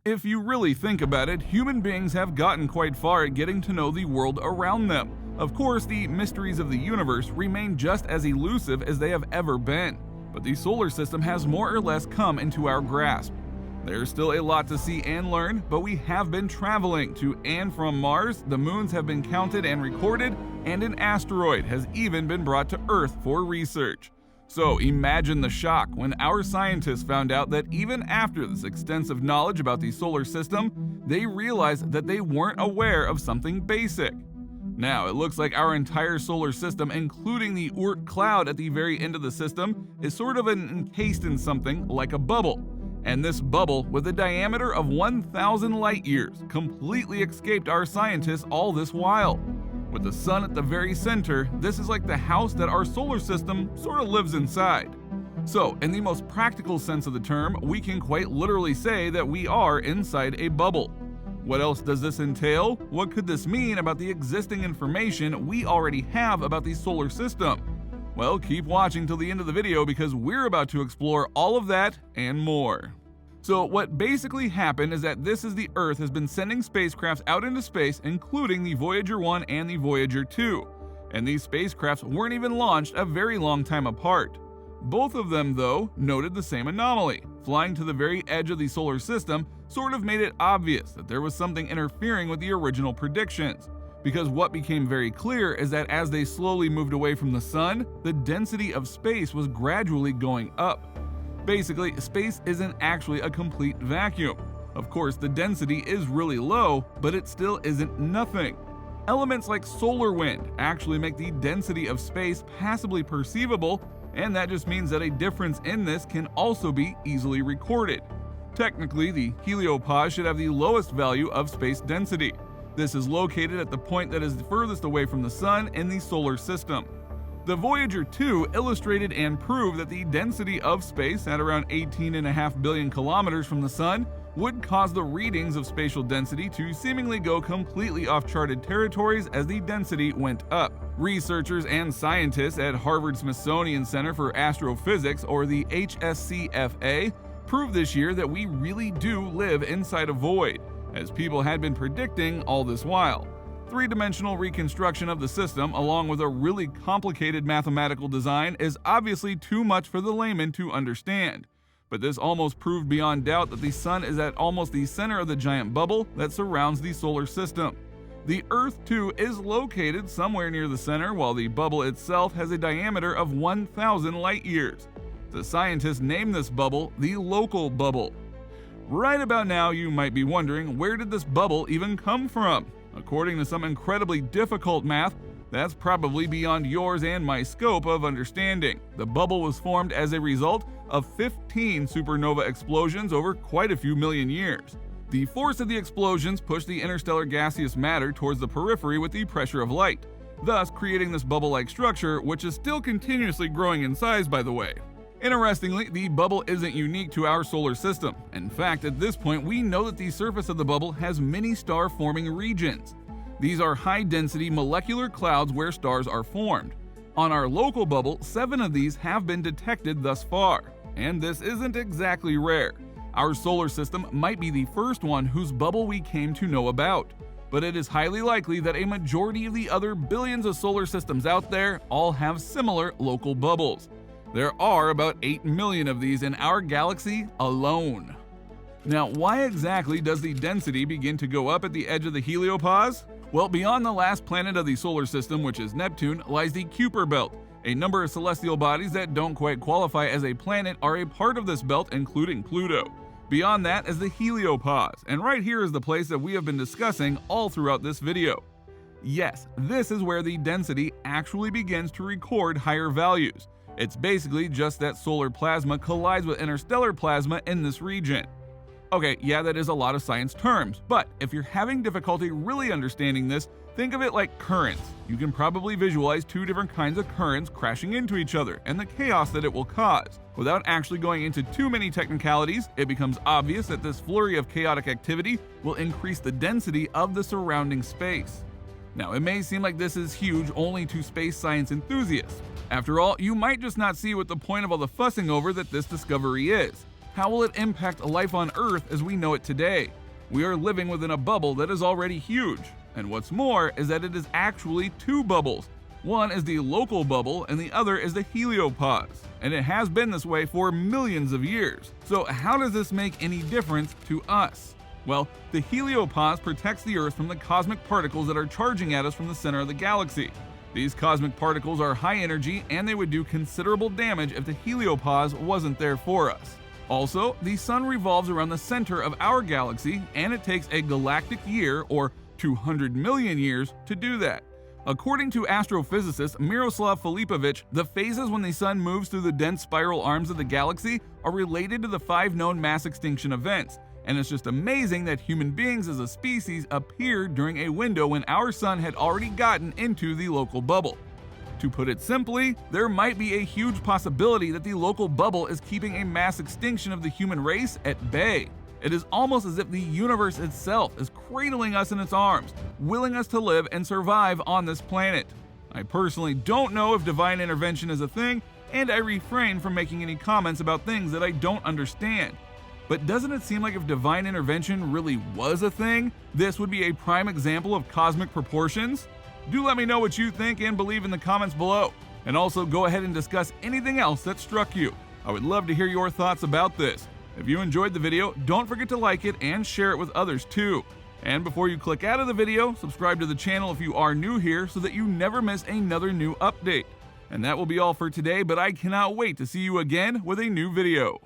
If you really think about it, human beings have gotten quite far at getting to know the world around them. Of course, the mysteries of the universe remain just as elusive as they have ever been, but the solar system has more or less come into our grasp. There's still a lot to see and learn, but we have been traveling to and from Mars, the moons have been counted and recorded, and an asteroid has even been brought to Earth for research. So imagine the shock when our scientists found out that even after this extensive knowledge about the solar system, they realized that they weren't aware of something basic. Now, it looks like our entire solar system, including the Oort cloud at the very end of the system, is sort of encased in something like a bubble. And this bubble, with a diameter of 1,000 light years, completely escaped our scientists all this while. With the sun at the very center, this is like the house that our solar system sort of lives inside. So, in the most practical sense of the term, we can quite literally say that we are inside a bubble. What else does this entail? What could this mean about the existing information we already have about the solar system? Well, keep watching till the end of the video because we're about to explore all of that and more. So what basically happened is that the Earth has been sending spacecrafts out into space, including the Voyager 1 and the Voyager 2. And these spacecrafts weren't even launched a very long time apart. Both of them, though, noted the same anomaly. Flying to the very edge of the solar system sort of made it obvious that there was something interfering with the original predictions. Because what became very clear is that as they slowly moved away from the sun, the density of space was gradually going up. Basically, space isn't actually a complete vacuum. Of course, the density is really low, but it still isn't nothing. Elements like solar wind actually make the density of space passably perceivable, and that just means that a difference in this can also be easily recorded. Technically, the Heliopause should have the lowest value of space density. This is located at the point that is furthest away from the sun in the solar system. The Voyager 2 illustrated and proved that the density of space at around 18.5 billion kilometers from the sun would cause the readings of spatial density to seemingly go completely off charted territories as the density went up. Researchers and scientists at Harvard-Smithsonian Center for Astrophysics, or the HSCFA, proved this year that we really do live inside a void, as people had been predicting all this while. Three-dimensional reconstruction of the system, along with a really complicated mathematical design, is obviously too much for the layman to understand. But this almost proved beyond doubt that the sun is at almost the center of the giant bubble that surrounds the solar system. The Earth, too, is located somewhere near the center, while the bubble itself has a diameter of 1,000 light years. The scientists named this bubble the local bubble. Right about now, you might be wondering, where did this bubble even come from? According to some incredibly difficult math, that's probably beyond yours and my scope of understanding. The bubble was formed as a result of 15 supernova explosions over quite a few million years. The force of the explosions pushed the interstellar gaseous matter towards the periphery with the pressure of light, thus creating this bubble-like structure, which is still continuously growing in size, by the way. Interestingly, the bubble isn't unique to our solar system. In fact, at this point, we know that the surface of the bubble has many star-forming regions. These are high-density molecular clouds where stars are formed. On our local bubble, 7 of these have been detected thus far. And this isn't exactly rare. Our solar system might be the first one whose bubble we came to know about. But it is highly likely that a majority of the other billions of solar systems out there all have similar local bubbles. There are about 8 million of these in our galaxy alone. Now, why exactly does the density begin to go up at the edge of the Heliopause? Well, beyond the last planet of the solar system, which is Neptune, lies the Kuiper belt. A number of celestial bodies that don't quite qualify as a planet are a part of this belt, including Pluto. Beyond that is the Heliopause, and right here is the place that we have been discussing all throughout this video. Yes, this is where the density actually begins to record higher values. It's basically just that solar plasma collides with interstellar plasma in this region. Okay, yeah, that is a lot of science terms, but if you're having difficulty really understanding this, think of it like currents. You can probably visualize 2 different kinds of currents crashing into each other and the chaos that it will cause. Without actually going into too many technicalities, it becomes obvious that this flurry of chaotic activity will increase the density of the surrounding space. Now, it may seem like this is huge only to space science enthusiasts. After all, you might just not see what the point of all the fussing over that this discovery is. how will it impact life on Earth as we know it today? We are living within a bubble that is already huge, and what's more is that it is actually two bubbles. One is the local bubble and the other is the heliopause, and it has been this way for millions of years. So how does this make any difference to us? Well, the heliopause protects the Earth from the cosmic particles that are charging at us from the center of the galaxy. These cosmic particles are high energy and they would do considerable damage if the heliopause wasn't there for us. Also, the sun revolves around the center of our galaxy and it takes a galactic year, or 200 million years, to do that. According to astrophysicist Miroslav Filipovic, the phases when the sun moves through the dense spiral arms of the galaxy are related to the 5 known mass extinction events. And it's just amazing that human beings as a species appeared during a window when our sun had already gotten into the local bubble. To put it simply, there might be a huge possibility that the local bubble is keeping a mass extinction of the human race at bay. It is almost as if the universe itself is cradling us in its arms, willing us to live and survive on this planet. I personally don't know if divine intervention is a thing, and I refrain from making any comments about things that I don't understand. But doesn't it seem like if divine intervention really was a thing, this would be a prime example of cosmic proportions? Do let me know what you think and believe in the comments below. And also go ahead and discuss anything else that struck you. I would love to hear your thoughts about this. If you enjoyed the video, don't forget to like it and share it with others too. And before you click out of the video, subscribe to the channel if you are new here so that you never miss another new update. And that will be all for today, but I cannot wait to see you again with a new video.